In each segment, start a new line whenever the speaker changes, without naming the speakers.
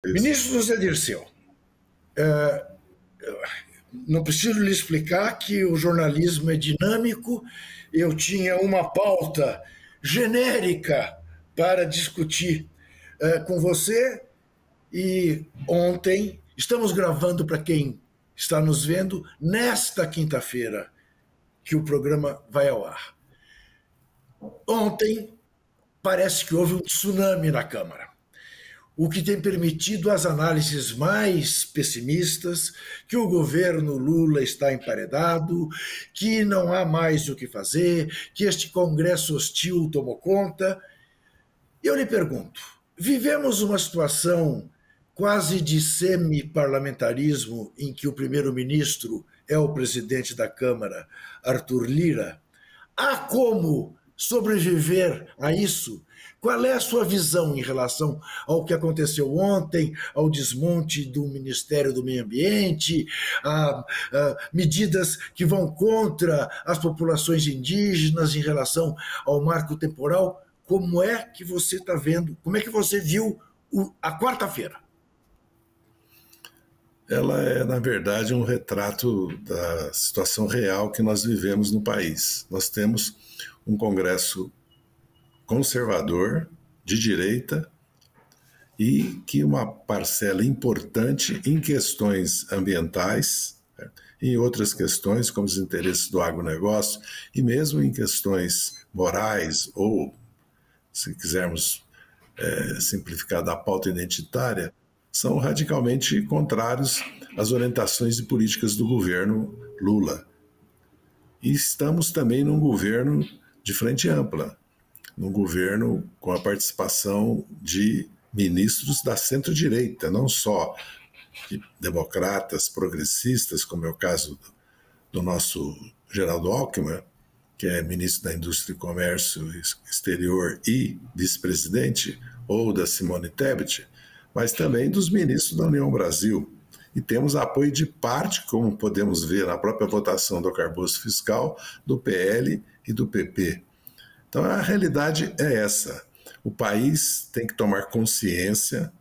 Isso.
Ministro José Dirceu, não preciso lhe explicar que o jornalismo é dinâmico. Eu tinha uma pauta genérica para discutir com você e ontem, estamos gravando para quem está nos vendo, nesta quinta-feira que o programa vai ao ar. Ontem, parece que houve um tsunami na Câmara, o que tem permitido as análises mais pessimistas, que o governo Lula está emparedado, que não há mais o que fazer, que este Congresso hostil tomou conta. Eu lhe pergunto, vivemos uma situação quase de semi-parlamentarismo em que o primeiro-ministro é o presidente da Câmara, Arthur Lira. Há como sobreviver a isso? Qual é a sua visão em relação ao que aconteceu ontem, ao desmonte do Ministério do Meio Ambiente, a medidas que vão contra as populações indígenas em relação ao marco temporal? Como é que você está vendo, como é que você viu a quarta-feira?
Ela é, na verdade, um retrato da situação real que nós vivemos no país. Nós temos um Congresso conservador, de direita, e que uma parcela importante em questões ambientais, em outras questões, como os interesses do agronegócio, e mesmo em questões morais, ou, se quisermos simplificar, da pauta identitária, são radicalmente contrários às orientações e políticas do governo Lula. E estamos também num governo de frente ampla, num governo com a participação de ministros da centro-direita, não só de democratas, progressistas, como é o caso do nosso Geraldo Alckmin, que é ministro da Indústria e Comércio Exterior e vice-presidente, ou da Simone Tebet, mas também dos ministros da União Brasil. E temos apoio de parte, como podemos ver na própria votação do arcabouço fiscal, do PL e do PP. Então a realidade é essa. O país tem que tomar consciência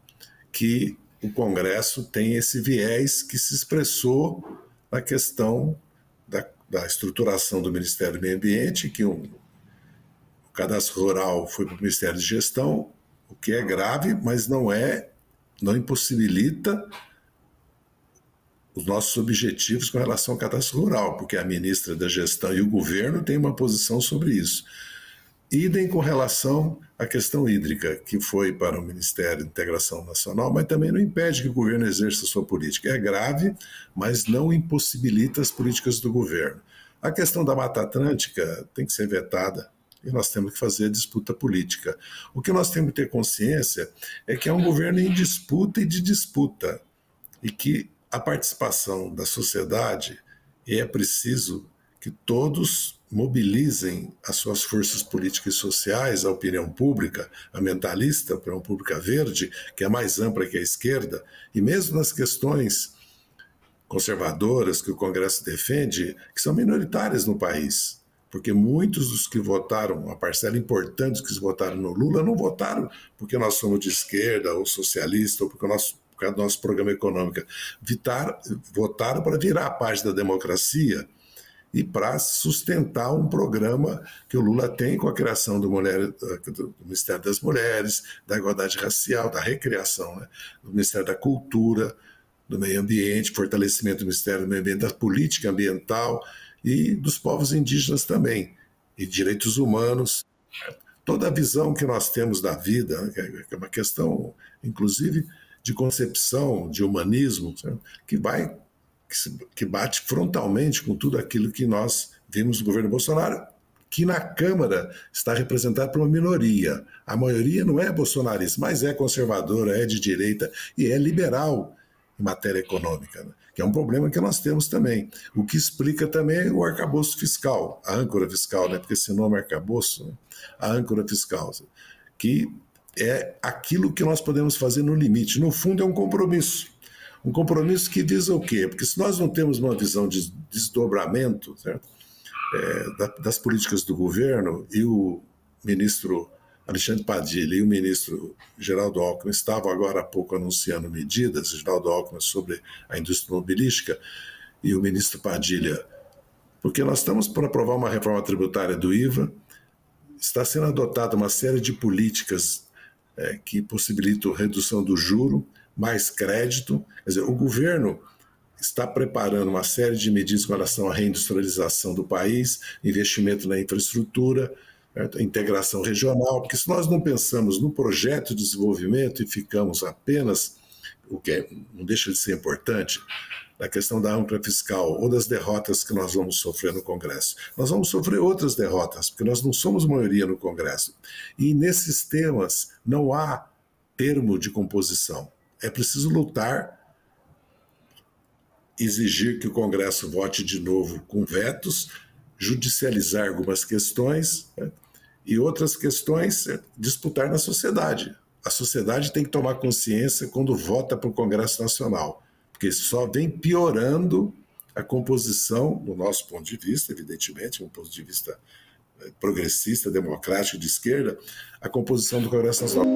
que o Congresso tem esse viés que se expressou na questão da estruturação do Ministério do Meio Ambiente, que o cadastro rural foi para o Ministério de Gestão, o que é grave, mas não impossibilita os nossos objetivos com relação ao cadastro rural, porque a ministra da Gestão e o governo têm uma posição sobre isso. Idem com relação à questão hídrica, que foi para o Ministério da Integração Nacional, mas também não impede que o governo exerça a sua política. É grave, mas não impossibilita as políticas do governo. A questão da Mata Atlântica tem que ser vetada e nós temos que fazer a disputa política. O que nós temos que ter consciência é que é um governo em disputa e de disputa, e que a participação da sociedade, é preciso que todos mobilizem as suas forças políticas e sociais, a opinião pública, ambientalista, a opinião pública verde, que é mais ampla que a esquerda, e mesmo nas questões conservadoras que o Congresso defende, que são minoritárias no país, porque muitos dos que votaram, uma parcela importante dos que votaram no Lula, não votaram porque nós somos de esquerda ou socialista, ou porque por causa do nosso programa econômico, votaram para virar a página da democracia e para sustentar um programa que o Lula tem com a criação do Ministério das Mulheres, da igualdade racial, da recriação, né? Do Ministério da Cultura, do Meio Ambiente, fortalecimento do Ministério do Meio Ambiente, da política ambiental e dos povos indígenas também, e direitos humanos. Toda a visão que nós temos da vida, né? Que é uma questão, inclusive, de concepção, de humanismo, que bate frontalmente com tudo aquilo que nós vimos no governo Bolsonaro, que na Câmara está representado por uma minoria. A maioria não é bolsonarista, mas é conservadora, é de direita e é liberal em matéria econômica, né? Que é um problema que nós temos também. O que explica também o arcabouço fiscal, a âncora fiscal, né? Porque esse nome é arcabouço, né? A âncora fiscal, que é aquilo que nós podemos fazer no limite. No fundo, é um compromisso. Um compromisso que diz o quê? Porque se nós não temos uma visão de desdobramento, certo? Das políticas do governo, e o ministro Alexandre Padilha e o ministro Geraldo Alckmin estavam agora há pouco anunciando medidas, Geraldo Alckmin sobre a indústria automobilística e o ministro Padilha, porque nós estamos para aprovar uma reforma tributária do IVA, está sendo adotada uma série de políticas que possibilitam redução do juro, mais crédito. Quer dizer, o governo está preparando uma série de medidas com relação à reindustrialização do país, investimento na infraestrutura, integração regional, porque se nós não pensamos no projeto de desenvolvimento e ficamos apenas, o que não deixa de ser importante, na questão da âncora fiscal ou das derrotas que nós vamos sofrer no Congresso. Nós vamos sofrer outras derrotas, porque nós não somos maioria no Congresso. E nesses temas não há termo de composição. É preciso lutar, exigir que o Congresso vote de novo com vetos, judicializar algumas questões, né? E outras questões disputar na sociedade. A sociedade tem que tomar consciência quando vota para o Congresso Nacional, porque só vem piorando a composição, do nosso ponto de vista, evidentemente, um ponto de vista progressista, democrático, de esquerda, a composição do Congresso Nacional.